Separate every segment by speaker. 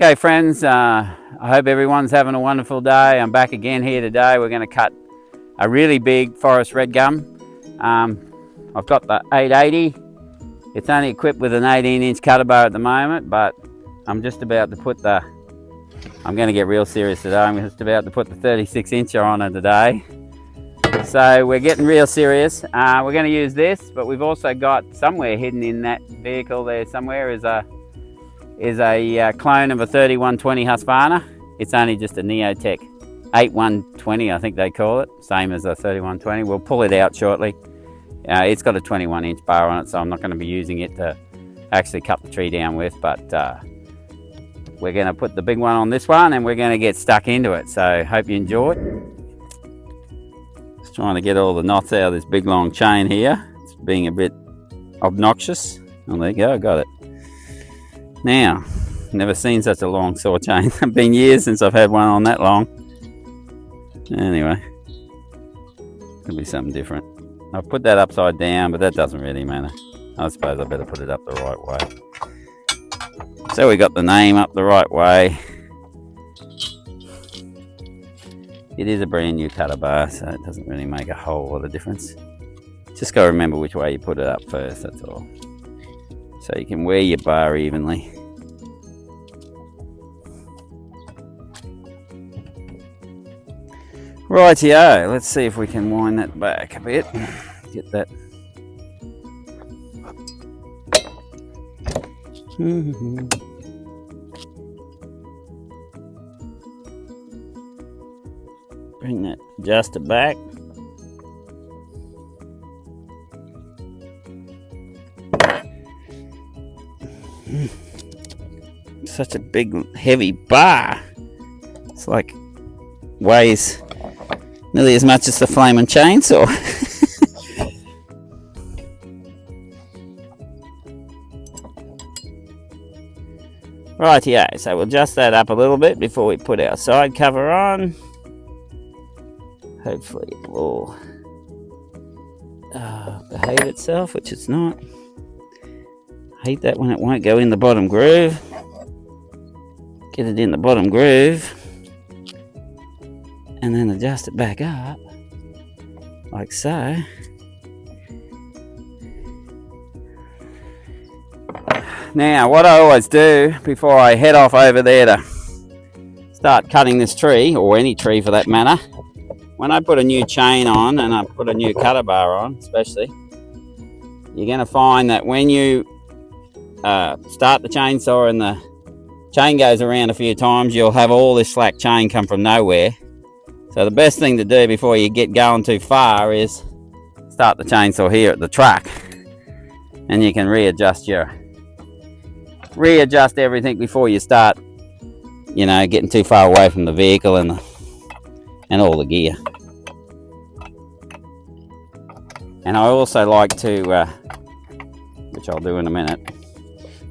Speaker 1: Okay friends, I hope everyone's having a wonderful day. I'm back again here today. We're going to cut a really big forest red gum. I've got the 880. It's only equipped with an 18-inch cutter bar at the moment, but I'm just about to put the, I'm going to get real serious today. I'm just about to put the 36-incher on it today. So we're getting real serious. We're going to use this, but we've also got somewhere hidden in that vehicle there somewhere is a clone of a 3120 Husqvarna. It's only just a Neotech 8120, I think they call it, same as a 3120. We'll pull it out shortly. It's got a 21-inch bar on it, so I'm not going to be using it to actually cut the tree down with, but we're going to put the big one on this one and we're going to get stuck into it. So hope you enjoy. Just trying to get all the knots out of this big long chain here. It's being a bit obnoxious. Oh, there you go, got it. Now, never seen such a long saw chain. It's been years since I've had one on that long. Anyway, could be something different. I've put that upside down, but that doesn't really matter. I suppose I better put it up the right way. So we got the name up the right way. It is a brand new cutter bar, so it doesn't really make a whole lot of difference. Just got to remember which way you put it up first, that's all. So you can wear your bar evenly. Rightio, let's see if we can wind that back a bit. Get that. Bring that adjuster back. Such a big heavy bar. It's like weighs nearly as much as the flaming chainsaw. Rightio, so we'll adjust that up a little bit before we put our side cover on. Hopefully it will behave itself, which it's not. I hate that when it won't go in the bottom groove. Get it in the bottom groove and then adjust it back up like so. Now what I always do before I head off over there to start cutting this tree, or any tree for that matter, when I put a new chain on and I put a new cutter bar on especially, you're going to find that when you start the chainsaw and the chain goes around a few times, you'll have all this slack chain come from nowhere. So the best thing to do before you get going too far is start the chainsaw here at the truck, and you can readjust everything before you start, you know, getting too far away from the vehicle and all the gear. And I also like to, which I'll do in a minute,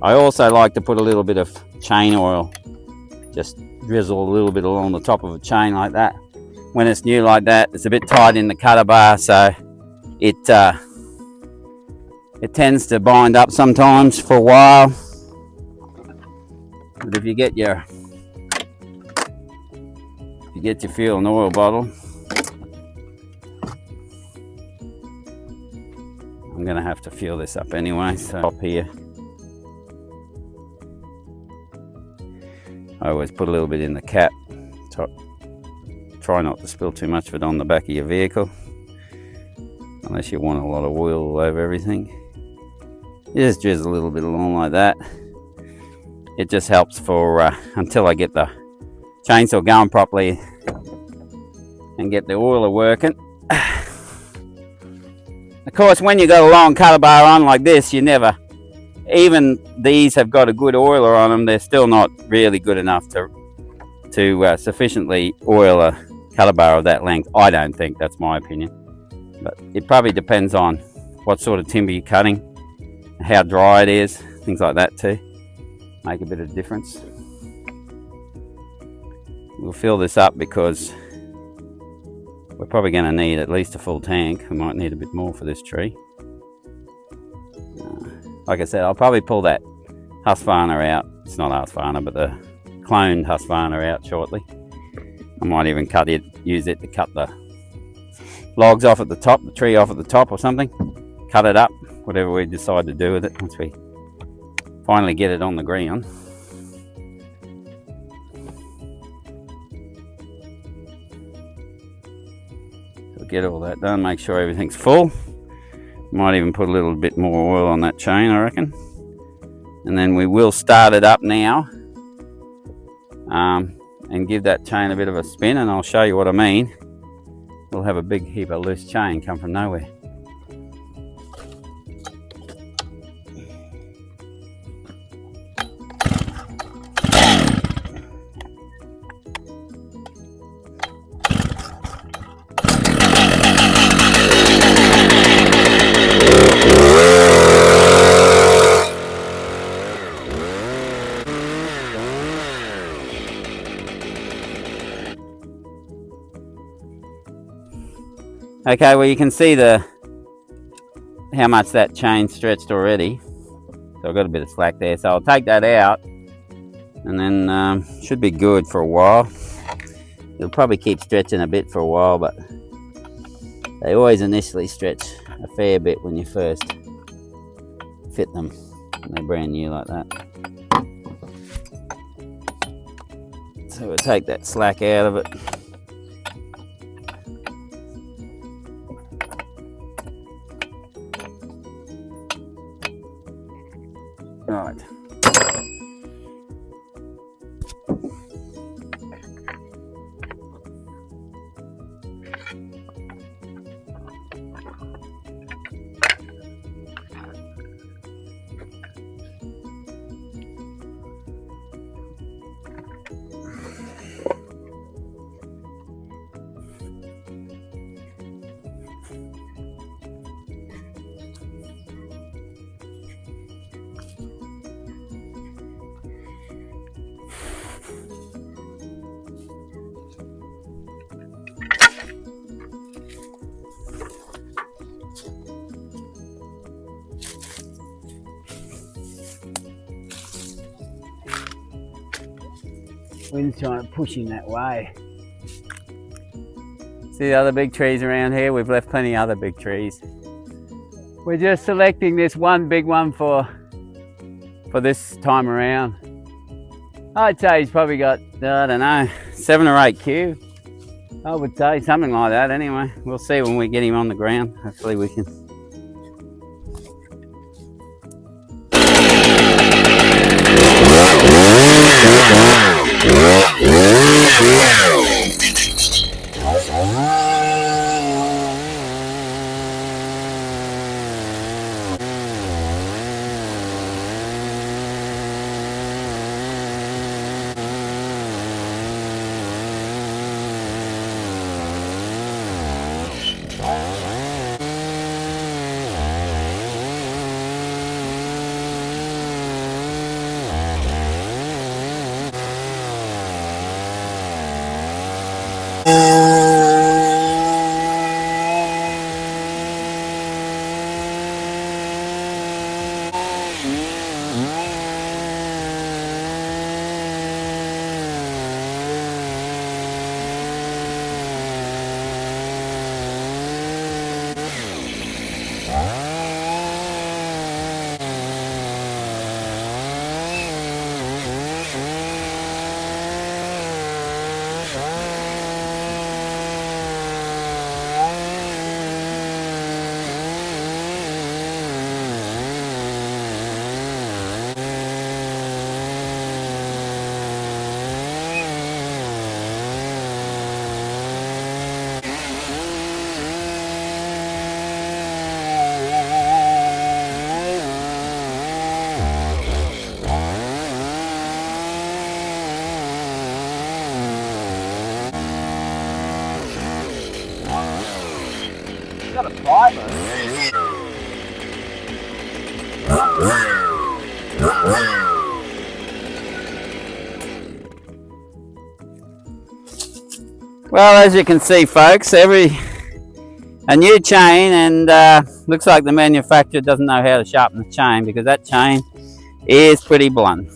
Speaker 1: I also like to put a little bit of chain oil, just drizzle a little bit along the top of a chain like that. When it's new like that, it's a bit tight in the cutter bar, so it tends to bind up sometimes for a while. But if you get your fuel and oil bottle, I'm gonna have to fuel this up anyway, so up here. I always put a little bit in the cap. Try not to spill too much of it on the back of your vehicle, unless you want a lot of oil all over everything. You just drizzle a little bit along like that. It just helps for until I get the chainsaw going properly and get the oiler working. Of course, when you got a long cutter bar on like this, you never, even these have got a good oiler on them, they're still not really good enough to sufficiently oil a cutter bar of that length. I don't think, that's my opinion. But it probably depends on what sort of timber you're cutting, how dry it is, things like that too. Make a bit of difference. We'll fill this up because we're probably going to need at least a full tank. We might need a bit more for this tree. Like I said, I'll probably pull that Husqvarna out. It's not Husqvarna, but the cloned Husqvarna out shortly. I might even use it to cut the logs off at the top, the tree off at the top or something. Cut it up, whatever we decide to do with it once we finally get it on the ground. So get all that done, make sure everything's full. Might even put a little bit more oil on that chain, I reckon. And then we will start it up now and give that chain a bit of a spin, and I'll show you what I mean. We'll have a big heap of loose chain come from nowhere. Okay, well you can see how much that chain stretched already. So I've got a bit of slack there. So I'll take that out and then should be good for a while. It'll probably keep stretching a bit for a while, but they always initially stretch a fair bit when you first fit them. They're brand new like that. So we'll take that slack out of it. Right. Wind's trying to push him that way. See the other big trees around here? We've left plenty of other big trees. We're just selecting this one big one for this time around. I'd say he's probably got, I don't know, 7 or 8 cube. I would say something like that anyway. We'll see when we get him on the ground. Hopefully we can. Got a fiber. Well, as you can see, folks, a new chain, and looks like the manufacturer doesn't know how to sharpen the chain, because that chain is pretty blunt.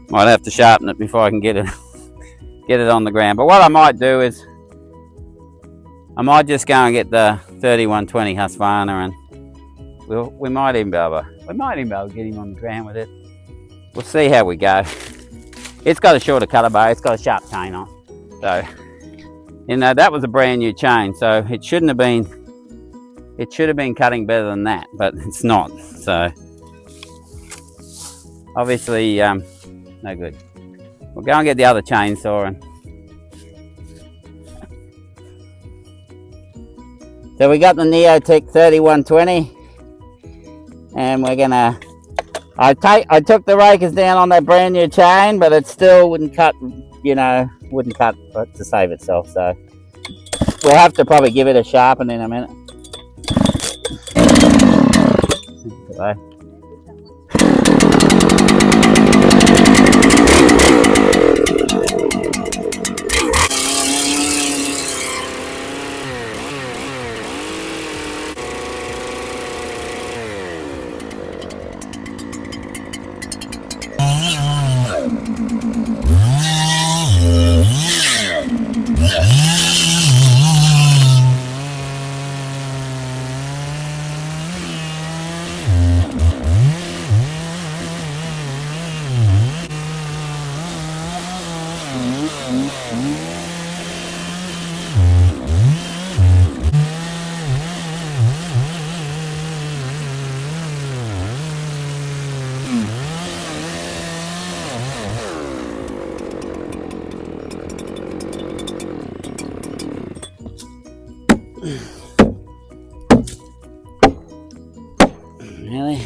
Speaker 1: Might have to sharpen it before I can get it on the ground. But what I might do is I might just go and get the 3120 Husqvarna, and we might even be able to get him on the ground with it. We'll see how we go. It's got a shorter cutter bar, it's got a sharp chain on. So, you know, that was a brand new chain, so it should have been cutting better than that, but it's not. So obviously no good. We'll go and get the other chainsaw. So we got the Neotech 3120, and we're gonna, I took the rakers down on that brand new chain, but it still wouldn't cut, wouldn't cut to save itself. So we'll have to probably give it a sharpen in a minute. Okay. Really?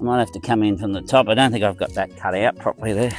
Speaker 1: I might have to come in from the top. I don't think I've got that cut out properly there.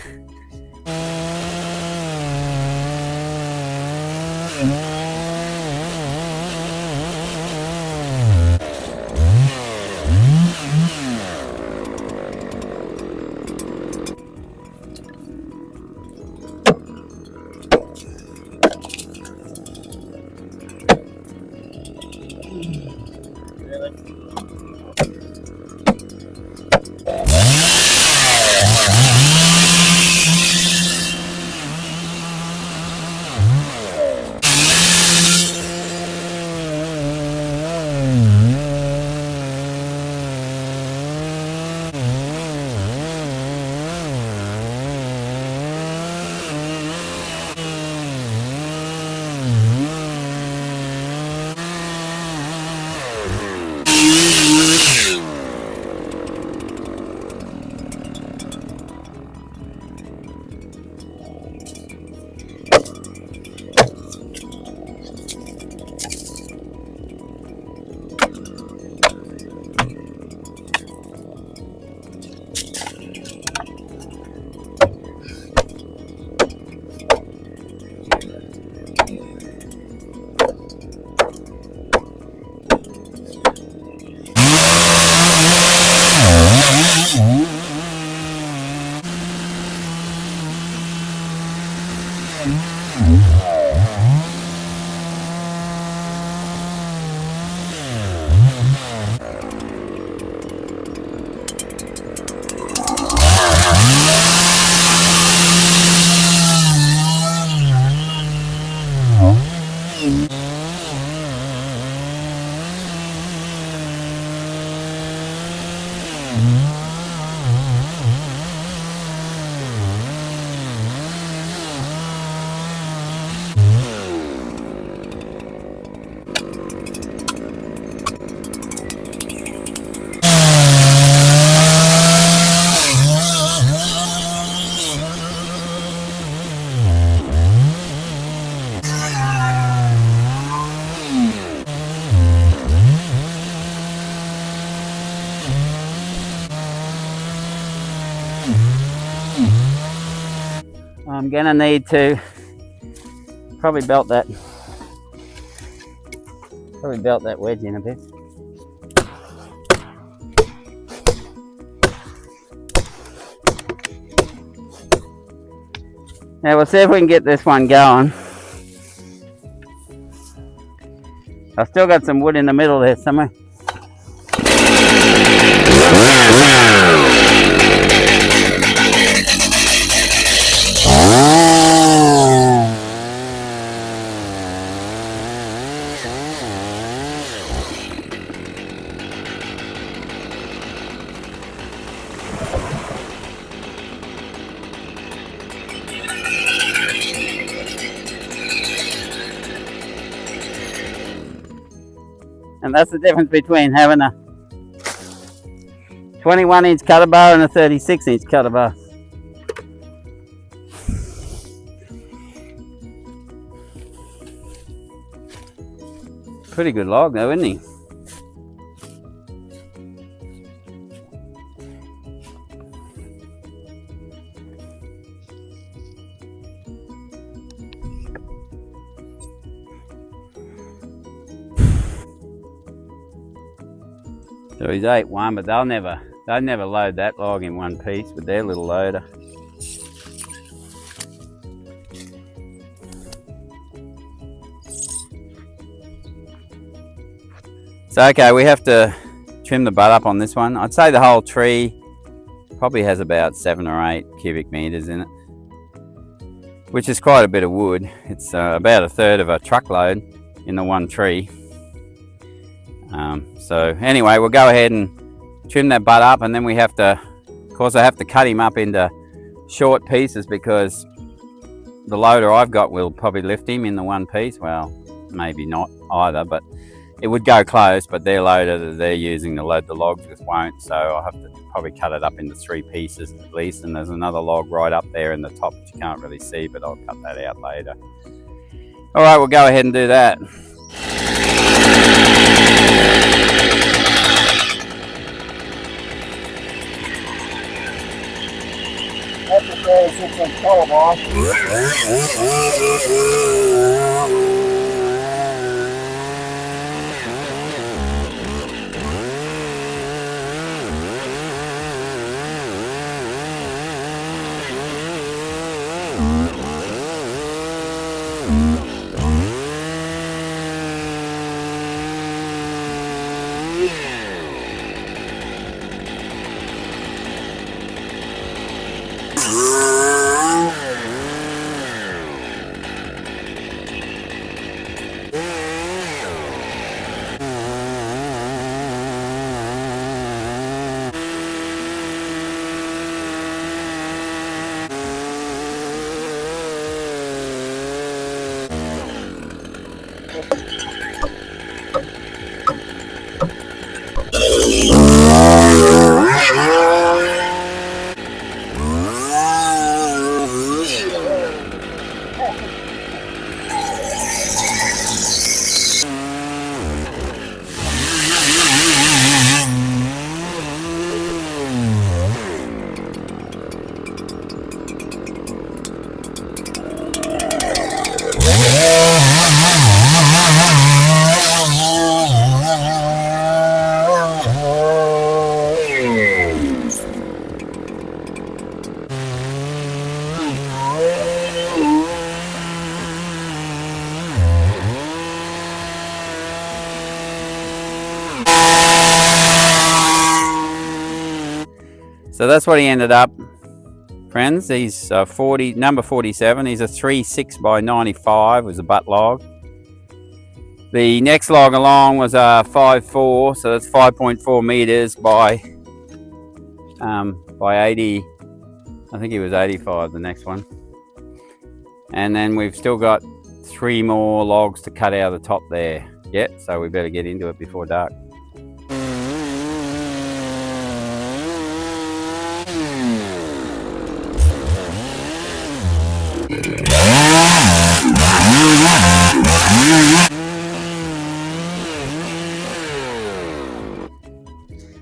Speaker 1: I'm gonna need to probably belt that wedge in a bit. Now we'll see if we can get this one going. I've still got some wood in the middle there somewhere. And that's the difference between having a 21-inch cutter bar and a 36-inch cutter bar. Pretty good log though, isn't he? So he's 8-1, but they'll never load that log in one piece with their little loader. So okay, we have to trim the butt up on this one. I'd say the whole tree probably has about 7 or 8 cubic meters in it, which is quite a bit of wood. It's about a third of a truckload in the one tree. So anyway, we'll go ahead and trim that butt up, and then we have to, of course, I have to cut him up into short pieces because the loader I've got will probably lift him in the one piece. Well, maybe not either, but it would go close, but their loader that they're using to load the logs with won't, so I'll have to probably cut it up into 3 pieces at least, and there's another log right up there in the top that you can't really see, but I'll cut that out later. Alright, we'll go ahead and do that.
Speaker 2: That's a 36-inch color bar.
Speaker 1: So that's what he ended up, friends. He's number 47. He's a 3.6 by 95 was a butt log. The next log along was a 5.4, so that's 5.4 meters by 80. I think he was 85, the next one. And then we've still got 3 more logs to cut out of the top there yet, so we better get into it before dark.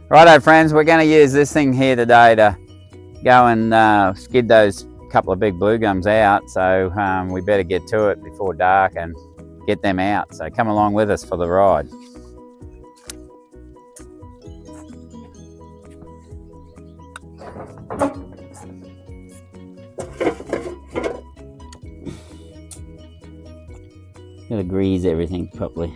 Speaker 1: Righto friends, we're going to use this thing here today to go and skid those couple of big blue gums out, so we better get to it before dark and get them out. So come along with us for the ride. Gotta grease everything properly.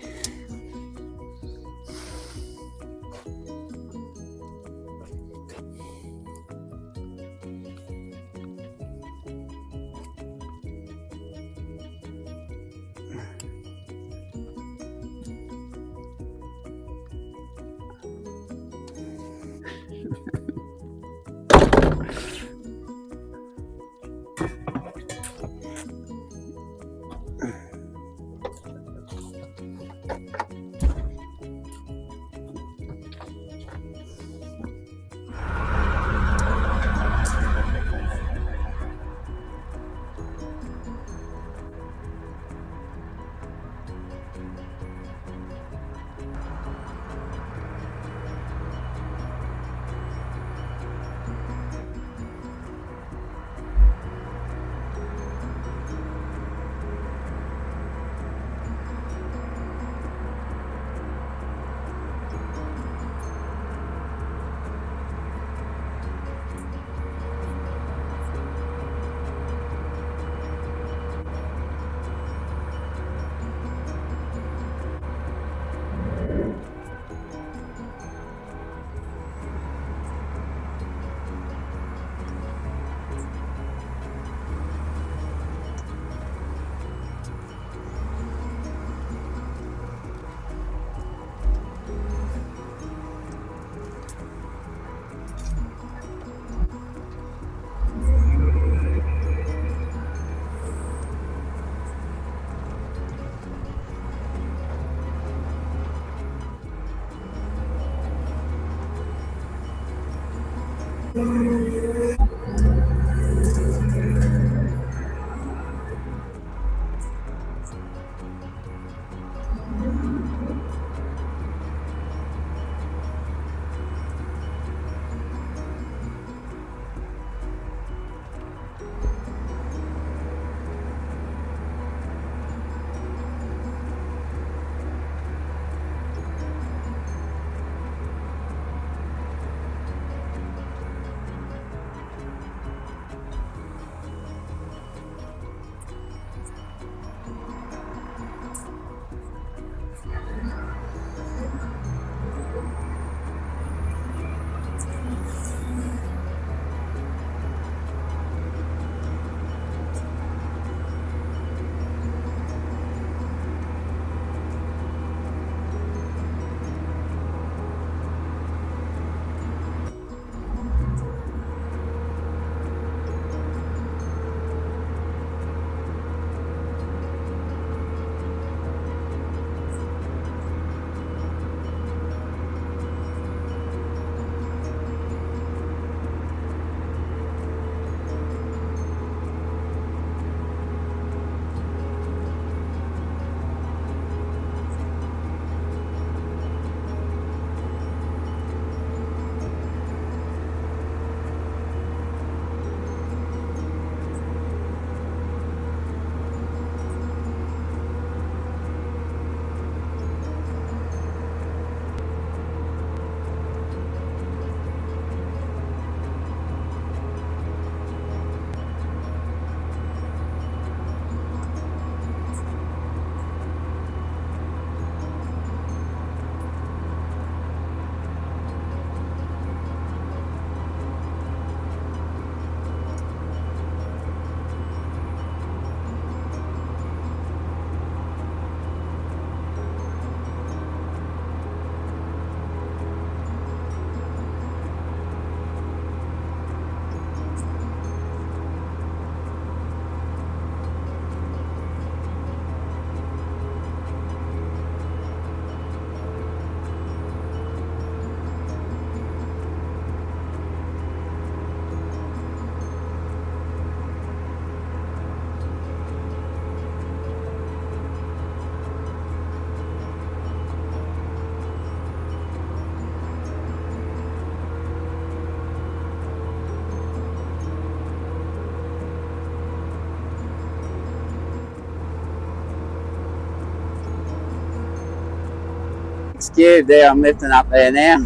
Speaker 1: cube there. I'm lifting up there now.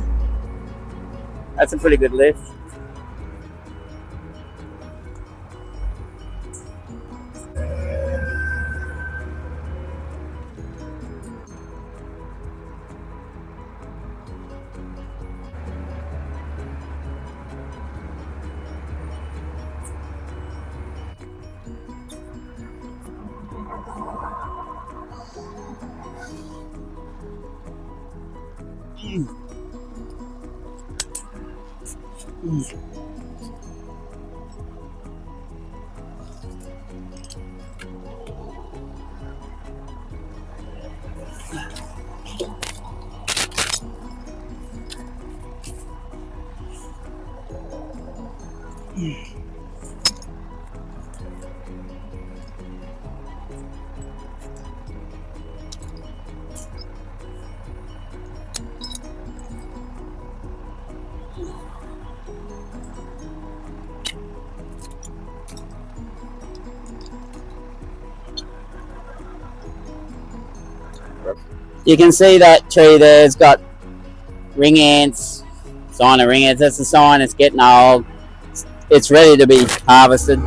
Speaker 1: That's a pretty good lift. You can see that tree there's got ring ants, sign of ring ants. That's a sign it's getting old. It's ready to be harvested.